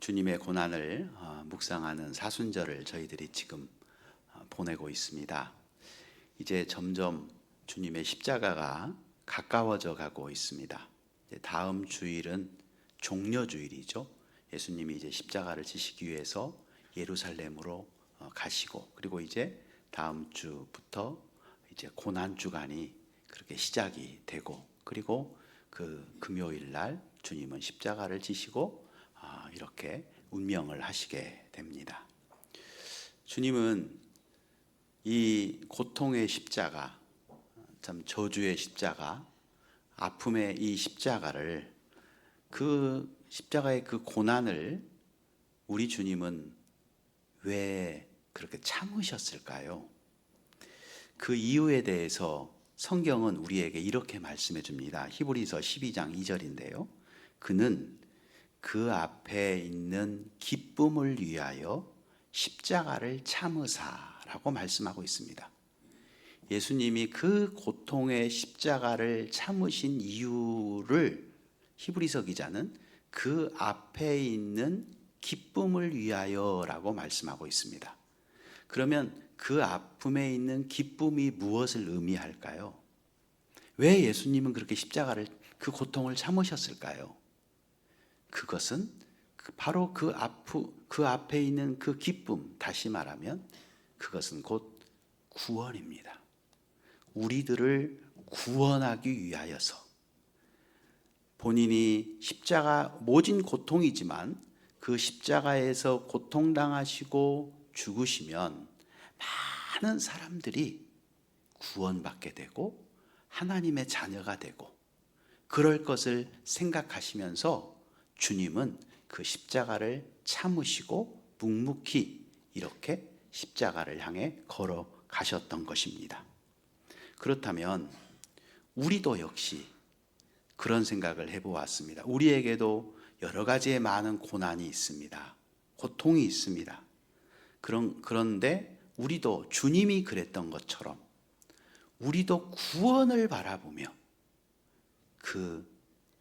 주님의 고난을 묵상하는 사순절을 저희들이 지금 보내고 있습니다. 이제 점점 주님의 십자가가 가까워져 가고 있습니다. 다음 주일은 종려주일이죠. 예수님이 이제 십자가를 지시기 위해서 예루살렘으로 가시고, 그리고 이제 다음 주부터 이제 고난 주간이 그렇게 시작이 되고, 그리고 그 금요일 날 주님은 십자가를 지시고 이렇게 운명을 하시게 됩니다. 주님은 이 고통의 십자가, 참 저주의 십자가, 아픔의 이 십자가를, 그 십자가의 그 고난을 우리 주님은 왜 그렇게 참으셨을까요? 그 이유에 대해서 성경은 우리에게 이렇게 말씀해 줍니다. 히브리서 12장 2절인데요. 그는 그 앞에 있는 기쁨을 위하여 십자가를 참으사라고 말씀하고 있습니다. 예수님이 그 고통의 십자가를 참으신 이유를 히브리서 기자는 그 앞에 있는 기쁨을 위하여라고 말씀하고 있습니다. 그러면 그 아픔에 있는 기쁨이 무엇을 의미할까요? 왜 예수님은 그렇게 십자가를, 그 고통을 참으셨을까요? 그것은 바로 그 앞에 있는 그 기쁨, 다시 말하면 그것은 곧 구원입니다. 우리들을 구원하기 위하여서, 본인이 십자가, 모진 고통이지만 그 십자가에서 고통당하시고 죽으시면 많은 사람들이 구원받게 되고 하나님의 자녀가 되고, 그럴 것을 생각하시면서 주님은 그 십자가를 참으시고 묵묵히 이렇게 십자가를 향해 걸어가셨던 것입니다. 그렇다면 우리도 역시 그런 생각을 해보았습니다. 우리에게도 여러 가지의 많은 고난이 있습니다. 고통이 있습니다. 그런데 우리도 주님이 그랬던 것처럼 우리도 구원을 바라보며 그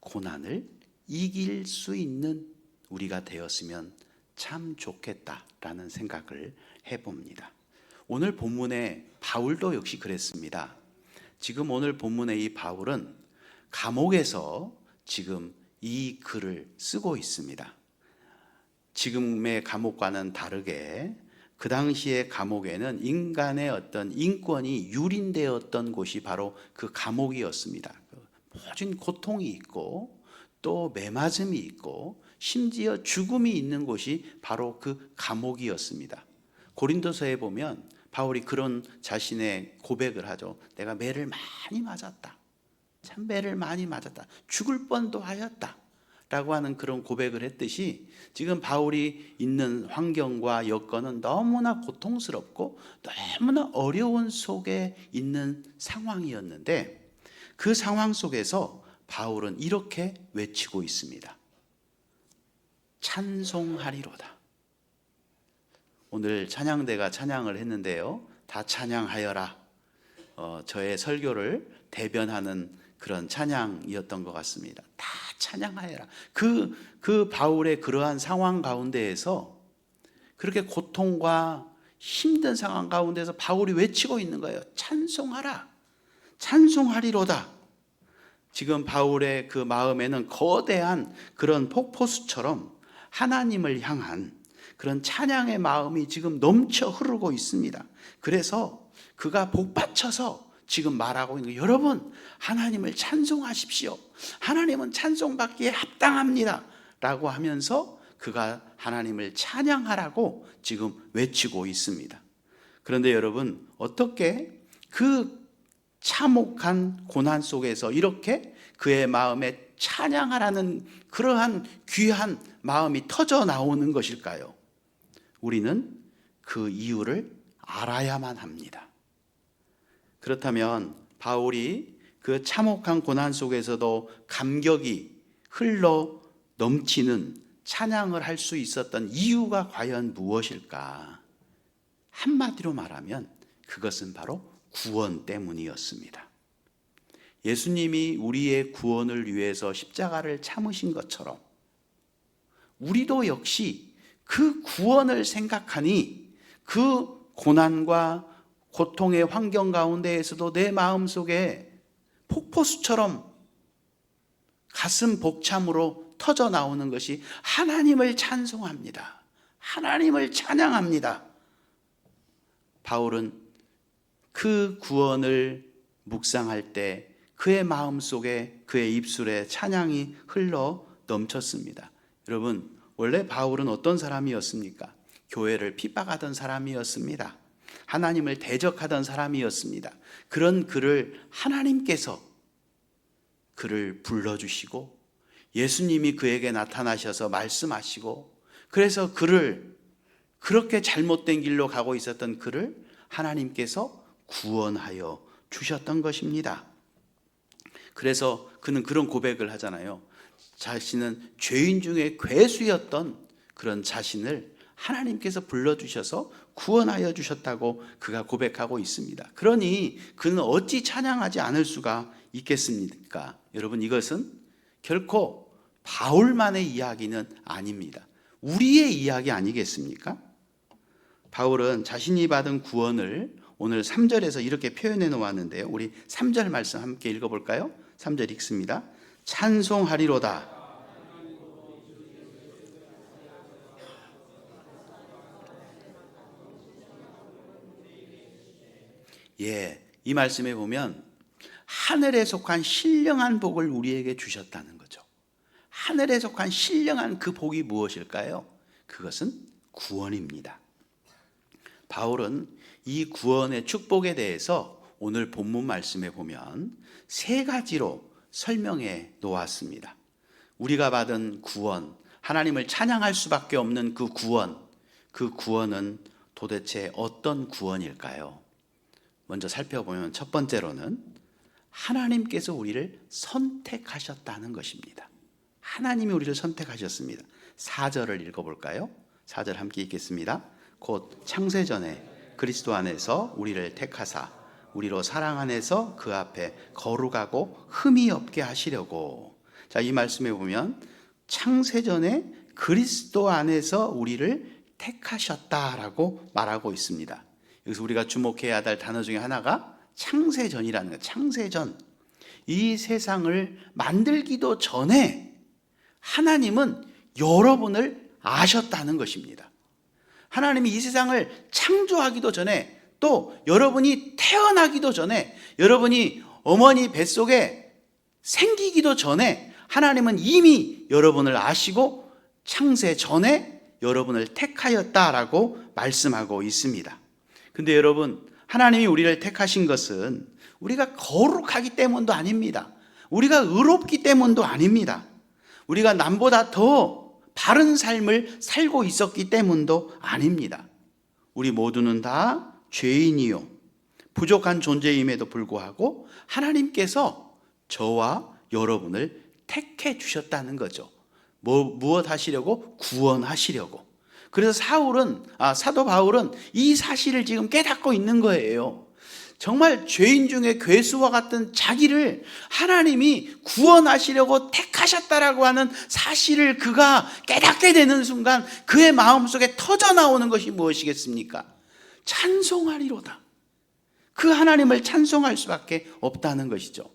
고난을 이길 수 있는 우리가 되었으면 참 좋겠다라는 생각을 해봅니다. 오늘 본문에 바울도 역시 그랬습니다. 지금 오늘 본문의 이 바울은 감옥에서 지금 이 글을 쓰고 있습니다. 지금의 감옥과는 다르게 그 당시의 감옥에는 인간의 어떤 인권이 유린되었던 곳이 바로 그 감옥이었습니다. 모진 고통이 있고 또 매맞음이 있고 심지어 죽음이 있는 곳이 바로 그 감옥이었습니다. 고린도서에 보면 바울이 그런 자신의 고백을 하죠. 내가 매를 많이 맞았다. 참 매를 많이 맞았다. 죽을 뻔도 하였다. 라고 하는 그런 고백을 했듯이 지금 바울이 있는 환경과 여건은 너무나 고통스럽고 너무나 어려운 속에 있는 상황이었는데, 그 상황 속에서 바울은 이렇게 외치고 있습니다. 찬송하리로다. 오늘 찬양대가 찬양을 했는데요, 다 찬양하여라. 저의 설교를 대변하는 그런 찬양이었던 것 같습니다. 다 찬양하여라. 그 바울의 그러한 상황 가운데에서, 그렇게 고통과 힘든 상황 가운데서 바울이 외치고 있는 거예요. 찬송하라. 찬송하리로다. 지금 바울의 그 마음에는 거대한 그런 폭포수처럼 하나님을 향한 그런 찬양의 마음이 지금 넘쳐 흐르고 있습니다. 그래서 그가 복받쳐서 지금 말하고 있는 거예요. 여러분, 하나님을 찬송하십시오. 하나님은 찬송받기에 합당합니다. 라고 하면서 그가 하나님을 찬양하라고 지금 외치고 있습니다. 그런데 여러분, 어떻게 그 참혹한 고난 속에서 이렇게 그의 마음에 찬양하라는 그러한 귀한 마음이 터져 나오는 것일까요? 우리는 그 이유를 알아야만 합니다. 그렇다면 바울이 그 참혹한 고난 속에서도 감격이 흘러 넘치는 찬양을 할 수 있었던 이유가 과연 무엇일까? 한마디로 말하면 그것은 바로 구원 때문이었습니다. 예수님이 우리의 구원을 위해서 십자가를 참으신 것처럼 우리도 역시 그 구원을 생각하니 그 고난과 고통의 환경 가운데에서도 내 마음속에 폭포수처럼 가슴 벅참으로 터져 나오는 것이 하나님을 찬송합니다. 하나님을 찬양합니다. 바울은 그 구원을 묵상할 때 그의 마음속에 그의 입술에 찬양이 흘러 넘쳤습니다. 여러분, 원래 바울은 어떤 사람이었습니까? 교회를 핍박하던 사람이었습니다. 하나님을 대적하던 사람이었습니다. 그런 그를 하나님께서 그를 불러주시고 예수님이 그에게 나타나셔서 말씀하시고, 그래서 그를, 그렇게 잘못된 길로 가고 있었던 그를 하나님께서 구원하여 주셨던 것입니다. 그래서 그는 그런 고백을 하잖아요. 자신은 죄인 중에 괴수였던 그런 자신을 하나님께서 불러주셔서 구원하여 주셨다고 그가 고백하고 있습니다. 그러니 그는 어찌 찬양하지 않을 수가 있겠습니까? 여러분, 이것은 결코 바울만의 이야기는 아닙니다. 우리의 이야기 아니겠습니까? 바울은 자신이 받은 구원을 오늘 3절에서 이렇게 표현해 놓았는데요. 우리 3절 말씀 함께 읽어볼까요? 3절 읽습니다. 찬송하리로다. 이 말씀에 보면 하늘에 속한 신령한 복을 우리에게 주셨다는 거죠. 하늘에 속한 신령한 그 복이 무엇일까요? 그것은 구원입니다. 바울은 이 구원의 축복에 대해서 오늘 본문 말씀에 보면 세 가지로 설명해 놓았습니다. 우리가 받은 구원, 하나님을 찬양할 수밖에 없는 그 구원은 도대체 어떤 구원일까요? 먼저 살펴보면 첫 번째로는 하나님께서 우리를 선택하셨다는 것입니다. 하나님이 우리를 선택하셨습니다. 4절을 읽어볼까요? 4절 함께 읽겠습니다. 곧 창세전에 그리스도 안에서 우리를 택하사 우리로 사랑 안에서 그 앞에 거룩하고 흠이 없게 하시려고. 자, 이 말씀에 보면 창세전에 그리스도 안에서 우리를 택하셨다라고 말하고 있습니다. 여기서 우리가 주목해야 할 단어 중에 하나가 창세전이라는 거예요. 창세전. 이 세상을 만들기도 전에 하나님은 여러분을 아셨다는 것입니다. 하나님이 이 세상을 창조하기도 전에, 또 여러분이 태어나기도 전에, 여러분이 어머니 뱃속에 생기기도 전에 하나님은 이미 여러분을 아시고 창세 전에 여러분을 택하였다라고 말씀하고 있습니다. 근데 여러분, 하나님이 우리를 택하신 것은 우리가 거룩하기 때문도 아닙니다. 우리가 의롭기 때문도 아닙니다. 우리가 남보다 더 바른 삶을 살고 있었기 때문도 아닙니다. 우리 모두는 다 죄인이요 부족한 존재임에도 불구하고 하나님께서 저와 여러분을 택해 주셨다는 거죠. 무엇 하시려고? 구원하시려고. 그래서 사도 바울은 이 사실을 지금 깨닫고 있는 거예요. 정말 죄인 중에 괴수와 같은 자기를 하나님이 구원하시려고 택하셨다라고 하는 사실을 그가 깨닫게 되는 순간 그의 마음속에 터져나오는 것이 무엇이겠습니까? 찬송하리로다. 그 하나님을 찬송할 수밖에 없다는 것이죠.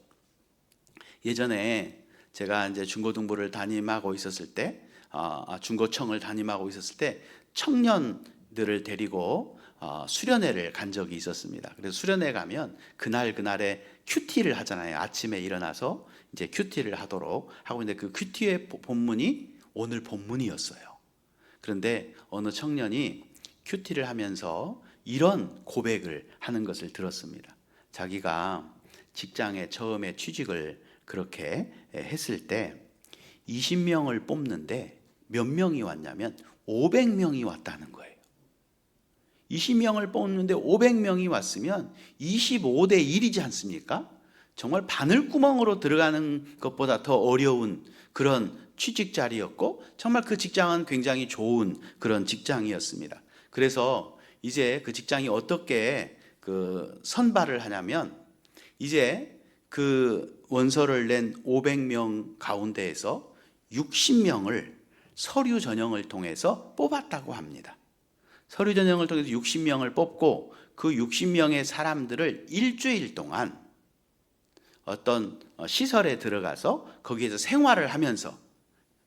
예전에 제가 이제 중고등부를 담임하고 있었을 때, 중고청을 담임하고 있었을 때 청년들을 데리고 수련회를 간 적이 있었습니다. 그래서 수련회 가면 그날에 큐티를 하잖아요. 아침에 일어나서 이제 큐티를 하도록 하고 있는데 그 큐티의 본문이 오늘 본문이었어요. 그런데 어느 청년이 큐티를 하면서 이런 고백을 하는 것을 들었습니다. 자기가 직장에 처음에 취직을 그렇게 했을 때 20명을 뽑는데 몇 명이 왔냐면 500명이 왔다는 거예요. 20명을 뽑는데 500명이 왔으면 25대 1이지 않습니까? 정말 바늘구멍으로 들어가는 것보다 더 어려운 그런 취직 자리였고, 정말 그 직장은 굉장히 좋은 그런 직장이었습니다. 그래서 이제 그 직장이 어떻게 그 선발을 하냐면, 이제 그 원서를 낸 500명 가운데에서 60명을 서류 전형을 통해서 뽑았다고 합니다. 서류 전형을 통해서 60명을 뽑고 그 60명의 사람들을 일주일 동안 어떤 시설에 들어가서 거기에서 생활을 하면서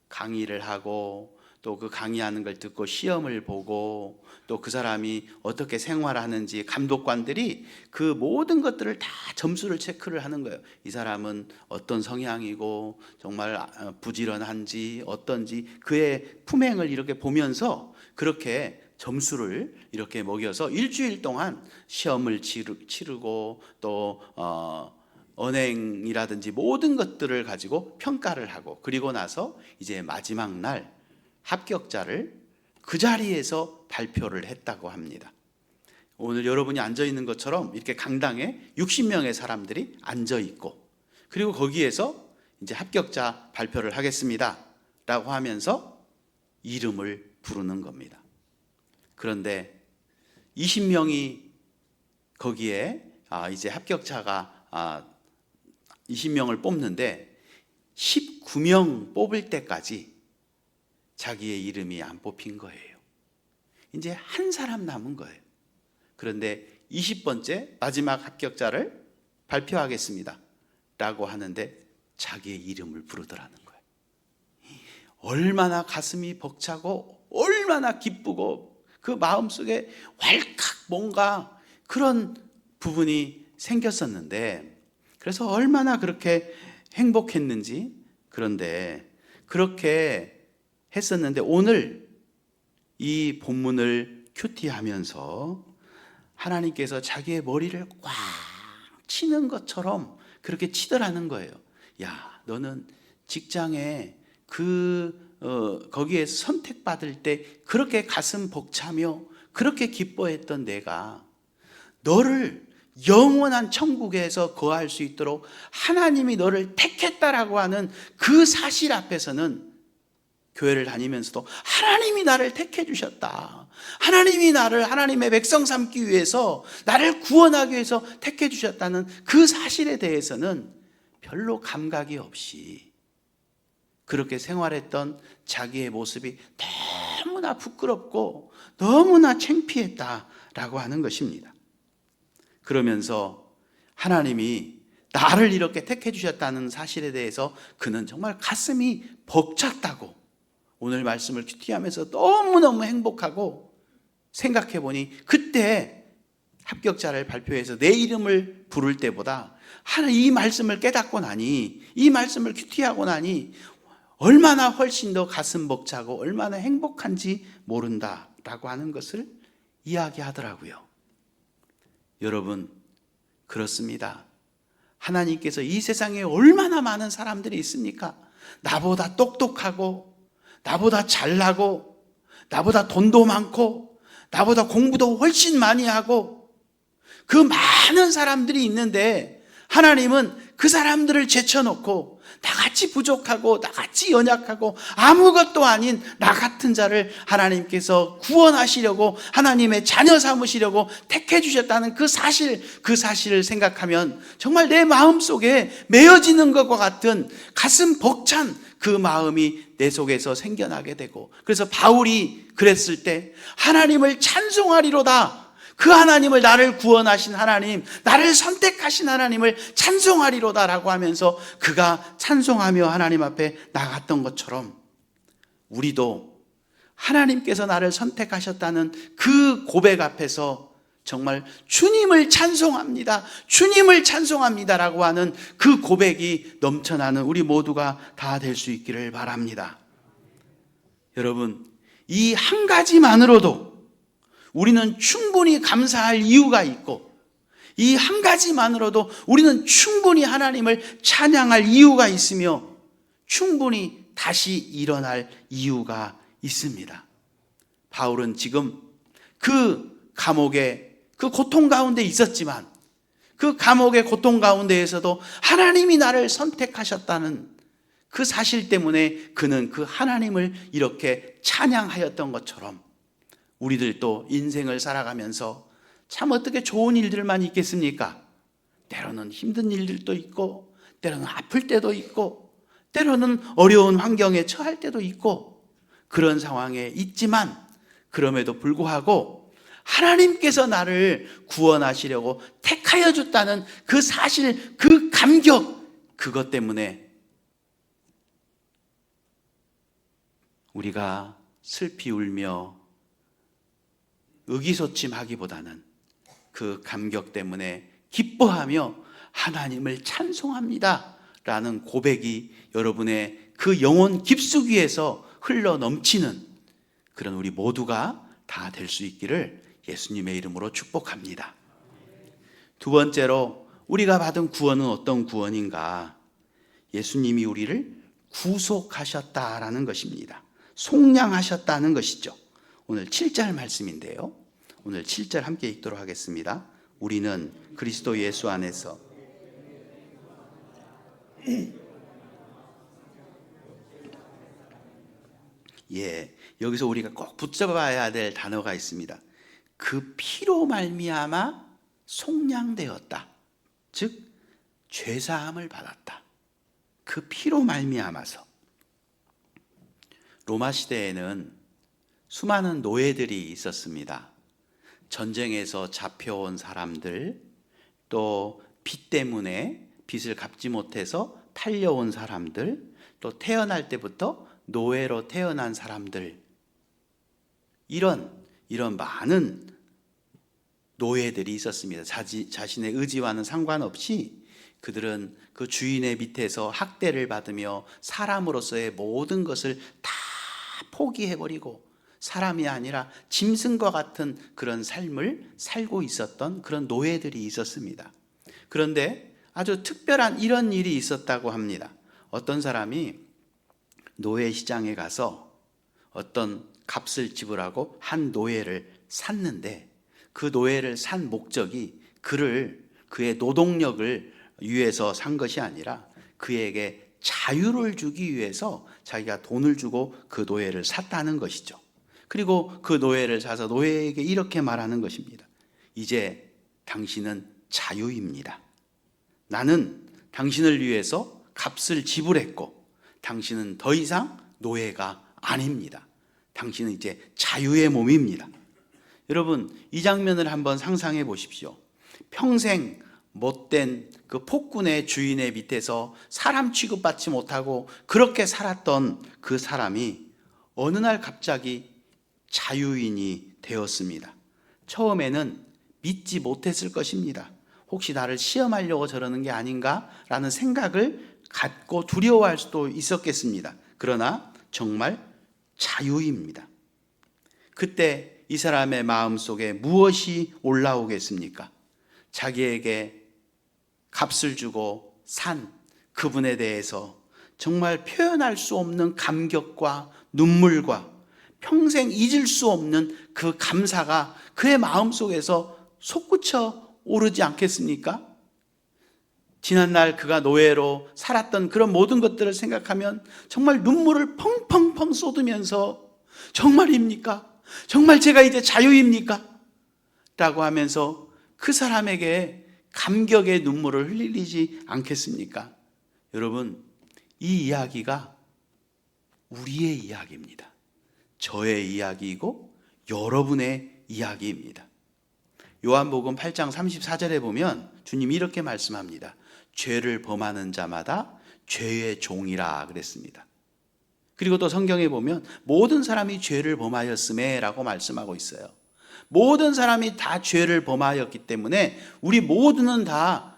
강의를 하고 또 그 강의하는 걸 듣고 시험을 보고 또 그 사람이 어떻게 생활하는지 감독관들이 그 모든 것들을 다 점수를 체크를 하는 거예요. 이 사람은 어떤 성향이고 정말 부지런한지 어떤지 그의 품행을 이렇게 보면서 그렇게 점수를 이렇게 먹여서 일주일 동안 시험을 치르고 또 언행이라든지 모든 것들을 가지고 평가를 하고 그리고 나서 이제 마지막 날 합격자를 그 자리에서 발표를 했다고 합니다. 오늘 여러분이 앉아 있는 것처럼 이렇게 강당에 60명의 사람들이 앉아 있고 그리고 거기에서 이제 합격자 발표를 하겠습니다 라고 하면서 이름을 부르는 겁니다. 그런데 20명이 거기에 이제 합격자가 20명을 뽑는데 19명 뽑을 때까지 자기의 이름이 안 뽑힌 거예요. 이제 한 사람 남은 거예요. 그런데 20번째 마지막 합격자를 발표하겠습니다 라고 하는데 자기의 이름을 부르더라는 거예요. 얼마나 가슴이 벅차고 얼마나 기쁘고 그 마음속에 왈칵 뭔가 그런 부분이 생겼었는데 그래서 얼마나 그렇게 행복했는지 그런데 그렇게 했었는데 오늘 이 본문을 큐티하면서 하나님께서 자기의 머리를 꽉 치는 것처럼 그렇게 치더라는 거예요. 야, 너는 직장에 거기에 선택받을 때 그렇게 가슴 벅차며 그렇게 기뻐했던 내가 너를 영원한 천국에서 거할 수 있도록 하나님이 너를 택했다라고 하는 그 사실 앞에서는 교회를 다니면서도 하나님이 나를 택해 주셨다. 하나님이 나를 하나님의 백성 삼기 위해서 나를 구원하기 위해서 택해 주셨다는 그 사실에 대해서는 별로 감각이 없이 그렇게 생활했던 자기의 모습이 너무나 부끄럽고 너무나 창피했다라고 하는 것입니다. 그러면서 하나님이 나를 이렇게 택해 주셨다는 사실에 대해서 그는 정말 가슴이 벅찼다고 오늘 말씀을 큐티하면서 너무너무 행복하고 생각해 보니 그때 합격자를 발표해서 내 이름을 부를 때보다 이 말씀을 깨닫고 나니 이 말씀을 큐티하고 나니 얼마나 훨씬 더 가슴 벅차고 얼마나 행복한지 모른다라고 하는 것을 이야기하더라고요. 여러분 그렇습니다. 하나님께서 이 세상에 얼마나 많은 사람들이 있습니까? 나보다 똑똑하고 나보다 잘나고 나보다 돈도 많고 나보다 공부도 훨씬 많이 하고 그 많은 사람들이 있는데 하나님은 그 사람들을 제쳐놓고 나같이 부족하고 나같이 연약하고 아무것도 아닌 나 같은 자를 하나님께서 구원하시려고 하나님의 자녀 삼으시려고 택해 주셨다는 그 사실을 생각하면 정말 내 마음속에 메어지는 것과 같은 가슴 벅찬 그 마음이 내 속에서 생겨나게 되고 그래서 바울이 그랬을 때 하나님을 찬송하리로다. 그 하나님을 나를 구원하신 하나님, 나를 선택하신 하나님을 찬송하리로다라고 하면서 그가 찬송하며 하나님 앞에 나갔던 것처럼 우리도 하나님께서 나를 선택하셨다는 그 고백 앞에서 정말 주님을 찬송합니다. 주님을 찬송합니다라고 하는 그 고백이 넘쳐나는 우리 모두가 다 될 수 있기를 바랍니다. 여러분, 이 한 가지만으로도 우리는 충분히 감사할 이유가 있고 이 한 가지만으로도 우리는 충분히 하나님을 찬양할 이유가 있으며 충분히 다시 일어날 이유가 있습니다. 바울은 지금 그 감옥에 그 고통 가운데 있었지만 그 감옥의 고통 가운데에서도 하나님이 나를 선택하셨다는 그 사실 때문에 그는 그 하나님을 이렇게 찬양하였던 것처럼 우리들도 인생을 살아가면서 참 어떻게 좋은 일들만 있겠습니까? 때로는 힘든 일들도 있고 때로는 아플 때도 있고 때로는 어려운 환경에 처할 때도 있고 그런 상황에 있지만 그럼에도 불구하고 하나님께서 나를 구원하시려고 택하여 줬다는 그 사실, 그 감격, 그것 때문에 우리가 슬피 울며 의기소침하기보다는 그 감격 때문에 기뻐하며 하나님을 찬송합니다 라는 고백이 여러분의 그 영혼 깊숙이에서 흘러 넘치는 그런 우리 모두가 다 될 수 있기를 예수님의 이름으로 축복합니다. 두 번째로 우리가 받은 구원은 어떤 구원인가? 예수님이 우리를 구속하셨다라는 것입니다. 속량하셨다는 것이죠. 오늘 7절 말씀인데요. 오늘 7절 함께 읽도록 하겠습니다. 우리는 그리스도 예수 안에서 여기서 우리가 꼭 붙잡아야 될 단어가 있습니다. 그 피로 말미암아 속량되었다. 즉 죄사함을 받았다. 그 피로 말미암아서. 로마 시대에는 수많은 노예들이 있었습니다. 전쟁에서 잡혀온 사람들, 또 빚 때문에 빚을 갚지 못해서 팔려온 사람들, 또 태어날 때부터 노예로 태어난 사람들, 이런 많은 노예들이 있었습니다. 자신의 의지와는 상관없이 그들은 그 주인의 밑에서 학대를 받으며 사람으로서의 모든 것을 다 포기해버리고 사람이 아니라 짐승과 같은 그런 삶을 살고 있었던 그런 노예들이 있었습니다. 그런데 아주 특별한 이런 일이 있었다고 합니다. 어떤 사람이 노예 시장에 가서 어떤 값을 지불하고 한 노예를 샀는데 그 노예를 산 목적이 그의 노동력을 위해서 산 것이 아니라 그에게 자유를 주기 위해서 자기가 돈을 주고 그 노예를 샀다는 것이죠. 그리고 그 노예를 사서 노예에게 이렇게 말하는 것입니다. 이제 당신은 자유입니다. 나는 당신을 위해서 값을 지불했고 당신은 더 이상 노예가 아닙니다. 당신은 이제 자유의 몸입니다. 여러분, 이 장면을 한번 상상해 보십시오. 평생 못된 그 폭군의 주인의 밑에서 사람 취급받지 못하고 그렇게 살았던 그 사람이 어느 날 갑자기 자유인이 되었습니다. 처음에는 믿지 못했을 것입니다. 혹시 나를 시험하려고 저러는 게 아닌가라는 생각을 갖고 두려워할 수도 있었겠습니다. 그러나 정말 자유입니다. 그때 이 사람의 마음속에 무엇이 올라오겠습니까? 자기에게 값을 주고 산 그분에 대해서 정말 표현할 수 없는 감격과 눈물과 평생 잊을 수 없는 그 감사가 그의 마음속에서 솟구쳐 오르지 않겠습니까? 지난날 그가 노예로 살았던 그런 모든 것들을 생각하면 정말 눈물을 펑펑펑 쏟으면서 정말입니까? 정말 제가 이제 자유입니까? 라고 하면서 그 사람에게 감격의 눈물을 흘리지 않겠습니까? 여러분, 이 이야기가 우리의 이야기입니다. 저의 이야기이고 여러분의 이야기입니다. 요한복음 8장 34절에 보면 주님이 이렇게 말씀합니다. 죄를 범하는 자마다 죄의 종이라 그랬습니다. 그리고 또 성경에 보면 모든 사람이 죄를 범하였음에 라고 말씀하고 있어요. 모든 사람이 다 죄를 범하였기 때문에 우리 모두는 다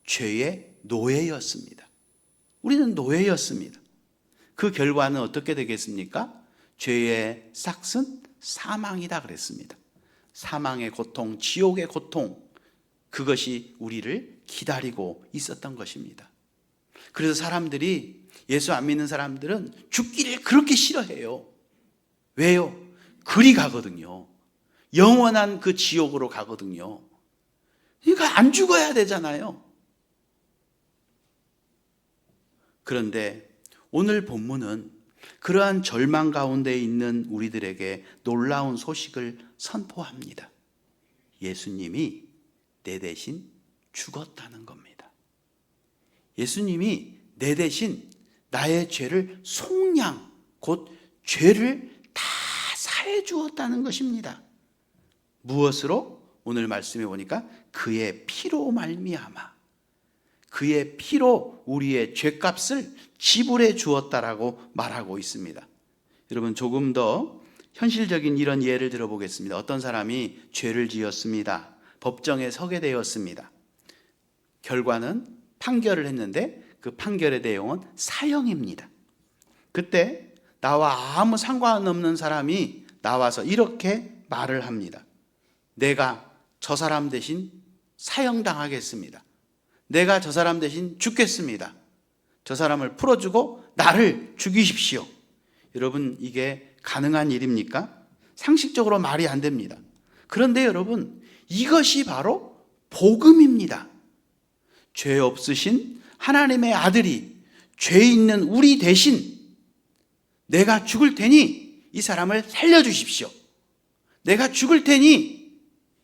죄의 노예였습니다. 우리는 노예였습니다. 그 결과는 어떻게 되겠습니까? 죄의 삭은 사망이다 그랬습니다. 사망의 고통, 지옥의 고통, 그것이 우리를 기다리고 있었던 것입니다. 그래서 사람들이, 예수 안 믿는 사람들은 죽기를 그렇게 싫어해요. 왜요? 그리 가거든요. 영원한 그 지옥으로 가거든요. 그러니까 안 죽어야 되잖아요. 그런데 오늘 본문은 그러한 절망 가운데 있는 우리들에게 놀라운 소식을 선포합니다. 예수님이 내 대신 죽었다는 겁니다. 예수님이 내 대신 나의 죄를 속량, 곧 죄를 다 사해 주었다는 것입니다. 무엇으로? 오늘 말씀해 보니까 그의 피로 말미암아, 그의 피로 우리의 죄값을 지불해 주었다라고 말하고 있습니다. 여러분, 조금 더 현실적인 이런 예를 들어보겠습니다. 어떤 사람이 죄를 지었습니다. 법정에 서게 되었습니다. 결과는 판결을 했는데 그 판결의 내용은 사형입니다. 그때 나와 아무 상관없는 사람이 나와서 이렇게 말을 합니다. 내가 저 사람 대신 사형당하겠습니다. 내가 저 사람 대신 죽겠습니다. 저 사람을 풀어주고 나를 죽이십시오. 여러분, 이게 가능한 일입니까? 상식적으로 말이 안 됩니다. 그런데 여러분, 이것이 바로 복음입니다. 죄 없으신 하나님의 아들이 죄 있는 우리 대신 내가 죽을 테니 이 사람을 살려주십시오. 내가 죽을 테니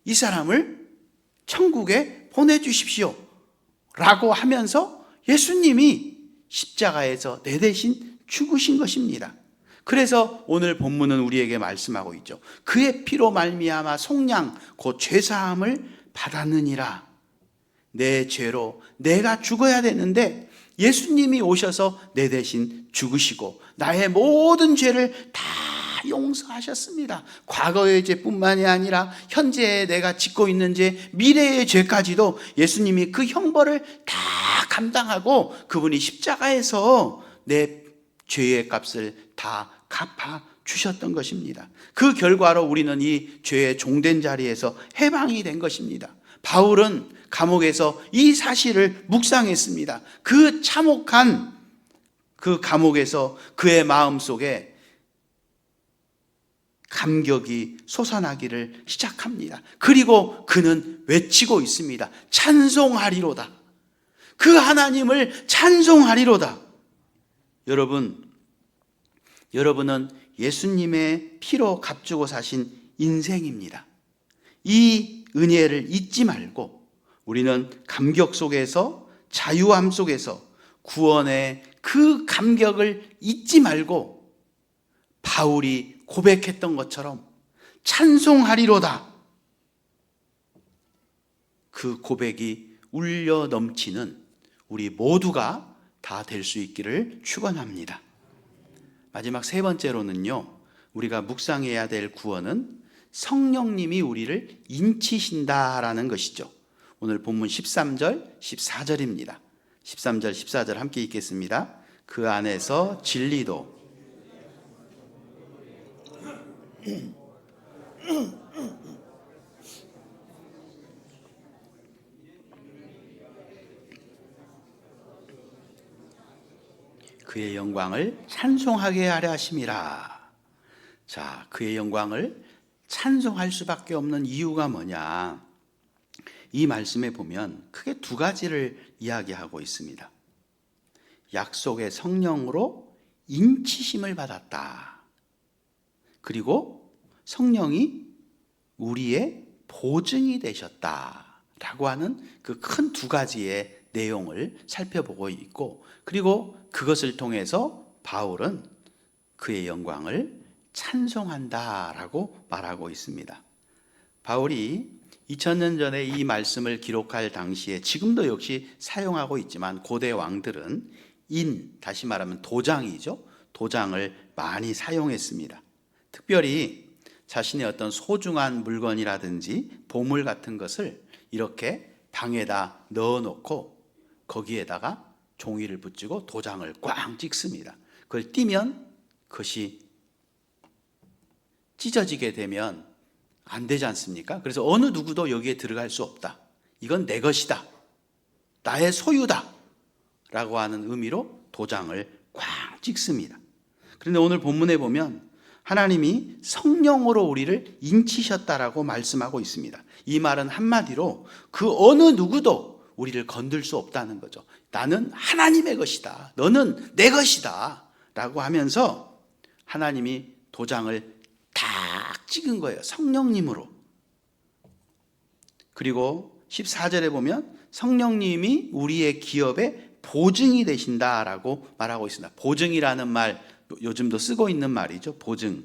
이 사람을 천국에 보내주십시오. 라고 하면서 예수님이 십자가에서 내 대신 죽으신 것입니다. 그래서 오늘 본문은 우리에게 말씀하고 있죠. 그의 피로 말미암아 속량 곧 죄사함을 받았느니라. 내 죄로 내가 죽어야 되는데 예수님이 오셔서 내 대신 죽으시고 나의 모든 죄를 다 용서하셨습니다. 과거의 죄뿐만이 아니라 현재에 내가 짓고 있는 죄, 미래의 죄까지도 예수님이 그 형벌을 다 감당하고 그분이 십자가에서 내 죄의 값을 다 갚아 주셨던 것입니다. 그 결과로 우리는 이 죄의 종된 자리에서 해방이 된 것입니다. 바울은 감옥에서 이 사실을 묵상했습니다. 그 참혹한 그 감옥에서 그의 마음속에 감격이 솟아나기를 시작합니다. 그리고 그는 외치고 있습니다. 찬송하리로다. 그 하나님을 찬송하리로다. 여러분은 예수님의 피로 값주고 사신 인생입니다. 이 은혜를 잊지 말고 우리는 감격 속에서, 자유함 속에서 구원의 그 감격을 잊지 말고 바울이 고백했던 것처럼 찬송하리로다. 그 고백이 울려 넘치는 우리 모두가 다 될 수 있기를 축원합니다. 마지막 세 번째로는요, 우리가 묵상해야 될 구원은 성령님이 우리를 인치신다라는 것이죠. 오늘 본문 13절, 14절입니다. 13절, 14절 함께 읽겠습니다. 그 안에서 진리도 그의 영광을 찬송하게 하려 하심이라. 자, 그의 영광을 찬송할 수밖에 없는 이유가 뭐냐? 이 말씀에 보면 크게 두 가지를 이야기하고 있습니다. 약속의 성령으로 인치심을 받았다. 그리고 성령이 우리의 보증이 되셨다라고 하는 그 큰 두 가지의 내용을 살펴보고 있고, 그리고 그것을 통해서 바울은 그의 영광을 찬송한다라고 말하고 있습니다. 바울이 2000년 전에 이 말씀을 기록할 당시에 지금도 역시 사용하고 있지만 고대 왕들은 다시 말하면 도장이죠. 도장을 많이 사용했습니다. 특별히 자신의 어떤 소중한 물건이라든지 보물 같은 것을 이렇게 방에다 넣어놓고 거기에다가 종이를 붙이고 도장을 꽝 찍습니다. 그걸 띄면 그것이 찢어지게 되면 안 되지 않습니까? 그래서 어느 누구도 여기에 들어갈 수 없다. 이건 내 것이다. 나의 소유다. 라고 하는 의미로 도장을 꽝 찍습니다. 그런데 오늘 본문에 보면 하나님이 성령으로 우리를 인치셨다라고 말씀하고 있습니다. 이 말은 한마디로 그 어느 누구도 우리를 건들 수 없다는 거죠. 나는 하나님의 것이다. 너는 내 것이다. 라고 하면서 하나님이 도장을 딱 찍은 거예요. 성령님으로. 그리고 14절에 보면 성령님이 우리의 기업의 보증이 되신다라고 말하고 있습니다. 보증이라는 말 요즘도 쓰고 있는 말이죠. 보증.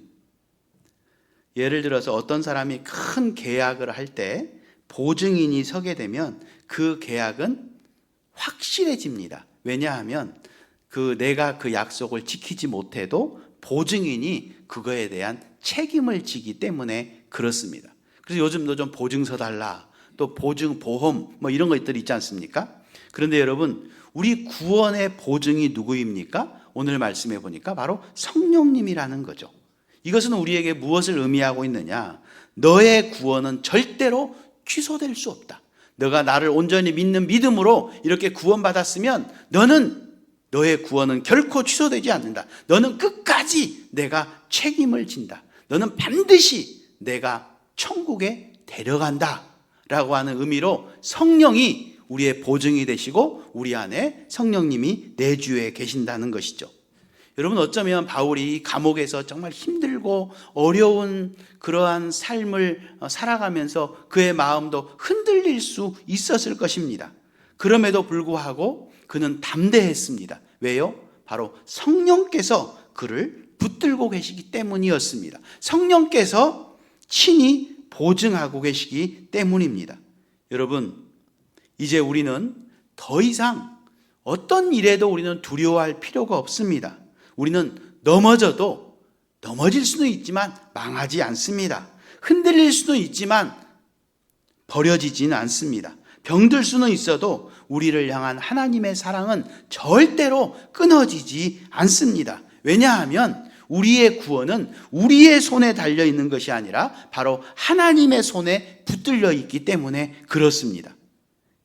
예를 들어서 어떤 사람이 큰 계약을 할 때 보증인이 서게 되면 그 계약은 확실해집니다. 왜냐하면 내가 그 약속을 지키지 못해도 보증인이 그거에 대한 책임을 지기 때문에 그렇습니다. 그래서 요즘도 좀 보증서 달라, 또 보증, 보험 뭐 이런 것들이 있지 않습니까? 그런데 여러분, 우리 구원의 보증이 누구입니까? 오늘 말씀해 보니까 바로 성령님이라는 거죠. 이것은 우리에게 무엇을 의미하고 있느냐? 너의 구원은 절대로 취소될 수 없다. 너가 나를 온전히 믿는 믿음으로 이렇게 구원받았으면 너의 구원은 결코 취소되지 않는다. 너는 끝까지 내가 책임을 진다. 너는 반드시 내가 천국에 데려간다 라고 하는 의미로 성령이 우리의 보증이 되시고 우리 안에 성령님이 내주에 계신다는 것이죠. 여러분, 어쩌면 바울이 감옥에서 정말 힘들고 어려운 그러한 삶을 살아가면서 그의 마음도 흔들릴 수 있었을 것입니다. 그럼에도 불구하고 그는 담대했습니다. 왜요? 바로 성령께서 그를 붙들고 계시기 때문이었습니다. 성령께서 친히 보증하고 계시기 때문입니다. 여러분, 이제 우리는 더 이상 어떤 일에도 우리는 두려워할 필요가 없습니다. 우리는 넘어질 수는 있지만 망하지 않습니다. 흔들릴 수는 있지만 버려지지는 않습니다. 병들 수는 있어도 우리를 향한 하나님의 사랑은 절대로 끊어지지 않습니다. 왜냐하면 우리의 구원은 우리의 손에 달려 있는 것이 아니라 바로 하나님의 손에 붙들려 있기 때문에 그렇습니다.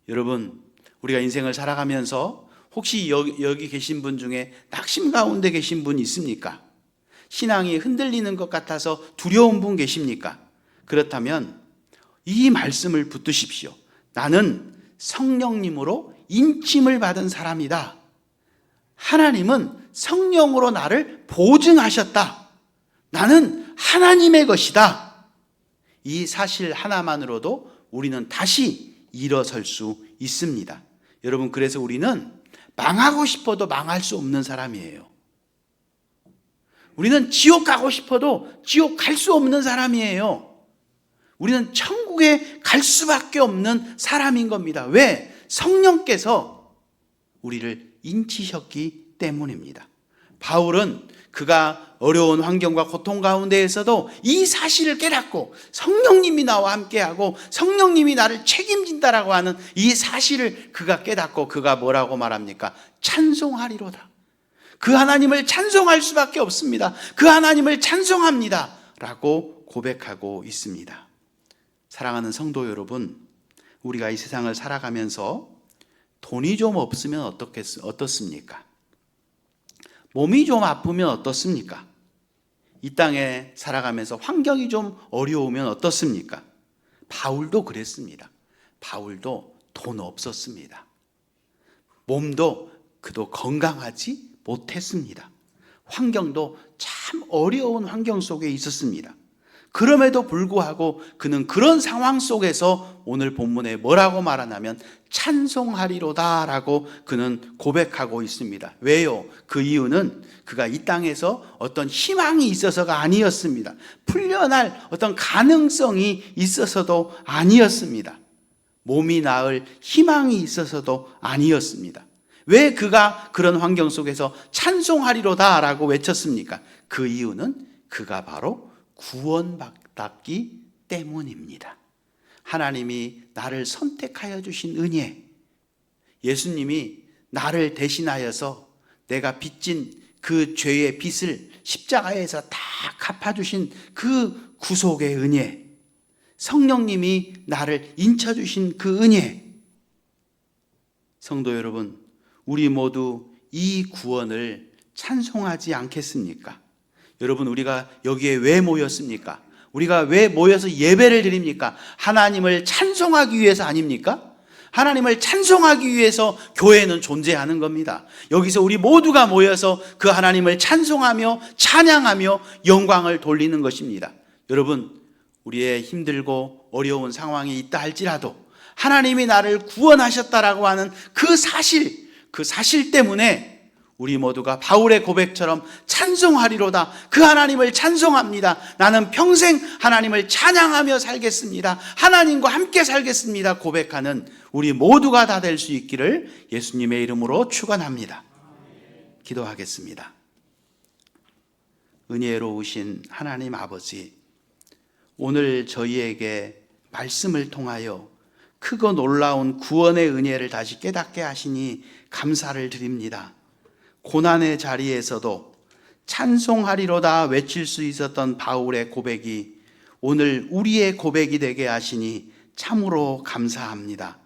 여러분, 우리가 인생을 살아가면서 혹시 여기 계신 분 중에 낙심 가운데 계신 분 있습니까? 신앙이 흔들리는 것 같아서 두려운 분 계십니까? 그렇다면 이 말씀을 붙드십시오. 나는 성령님으로 인침을 받은 사람이다. 하나님은 성령으로 나를 보증하셨다. 나는 하나님의 것이다. 이 사실 하나만으로도 우리는 다시 일어설 수 있습니다. 여러분, 그래서 우리는 망하고 싶어도 망할 수 없는 사람이에요. 우리는 지옥 가고 싶어도 지옥 갈 수 없는 사람이에요. 우리는 천국에 갈 수밖에 없는 사람인 겁니다. 왜? 성령께서 우리를 인치셨기 때문입니다. 바울은 그가 어려운 환경과 고통 가운데에서도 이 사실을 깨닫고 성령님이 나와 함께하고 성령님이 나를 책임진다라고 하는 이 사실을 그가 깨닫고 그가 뭐라고 말합니까? 찬송하리로다. 그 하나님을 찬송할 수밖에 없습니다. 그 하나님을 찬송합니다 라고 고백하고 있습니다. 사랑하는 성도 여러분, 우리가 이 세상을 살아가면서 돈이 좀 없으면 어떻습니까? 몸이 좀 아프면 어떻습니까? 이 땅에 살아가면서 환경이 좀 어려우면 어떻습니까? 바울도 그랬습니다. 바울도 돈 없었습니다. 몸도 그도 건강하지 못했습니다. 환경도 참 어려운 환경 속에 있었습니다. 그럼에도 불구하고 그는 그런 상황 속에서 오늘 본문에 뭐라고 말하냐면 찬송하리로다 라고 그는 고백하고 있습니다. 왜요? 그 이유는 그가 이 땅에서 어떤 희망이 있어서가 아니었습니다. 풀려날 어떤 가능성이 있어서도 아니었습니다. 몸이 나을 희망이 있어서도 아니었습니다. 왜 그가 그런 환경 속에서 찬송하리로다 라고 외쳤습니까? 그 이유는 그가 바로 구원받았기 때문입니다. 하나님이 나를 선택하여 주신 은혜, 예수님이 나를 대신하여서 내가 빚진 그 죄의 빚을 십자가에서 다 갚아주신 그 구속의 은혜, 성령님이 나를 인쳐주신 그 은혜. 성도 여러분, 우리 모두 이 구원을 찬송하지 않겠습니까? 여러분, 우리가 여기에 왜 모였습니까? 우리가 왜 모여서 예배를 드립니까? 하나님을 찬송하기 위해서 아닙니까? 하나님을 찬송하기 위해서 교회는 존재하는 겁니다. 여기서 우리 모두가 모여서 그 하나님을 찬송하며 찬양하며 영광을 돌리는 것입니다. 여러분, 우리의 힘들고 어려운 상황이 있다 할지라도 하나님이 나를 구원하셨다라고 하는 그 사실 때문에 우리 모두가 바울의 고백처럼 찬송하리로다. 그 하나님을 찬송합니다. 나는 평생 하나님을 찬양하며 살겠습니다. 하나님과 함께 살겠습니다. 고백하는 우리 모두가 다 될 수 있기를 예수님의 이름으로 축원합니다. 기도하겠습니다. 은혜로우신 하나님 아버지, 오늘 저희에게 말씀을 통하여 크고 놀라운 구원의 은혜를 다시 깨닫게 하시니 감사를 드립니다. 고난의 자리에서도 찬송하리로다 외칠 수 있었던 바울의 고백이 오늘 우리의 고백이 되게 하시니 참으로 감사합니다.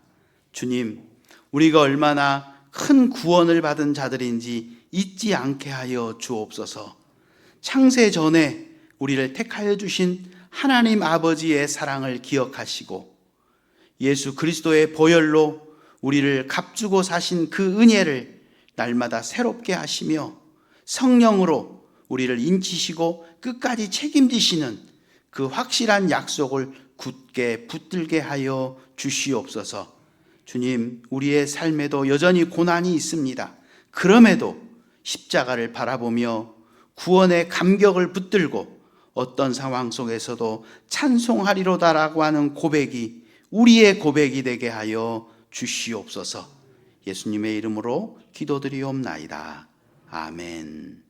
주님, 우리가 얼마나 큰 구원을 받은 자들인지 잊지 않게 하여 주옵소서. 창세 전에 우리를 택하여 주신 하나님 아버지의 사랑을 기억하시고 예수 그리스도의 보혈로 우리를 값주고 사신 그 은혜를 날마다 새롭게 하시며 성령으로 우리를 인치시고 끝까지 책임지시는 그 확실한 약속을 굳게 붙들게 하여 주시옵소서. 주님, 우리의 삶에도 여전히 고난이 있습니다. 그럼에도 십자가를 바라보며 구원의 감격을 붙들고 어떤 상황 속에서도 찬송하리로다라고 하는 고백이 우리의 고백이 되게 하여 주시옵소서. 예수님의 이름으로 기도드리옵나이다. 아멘.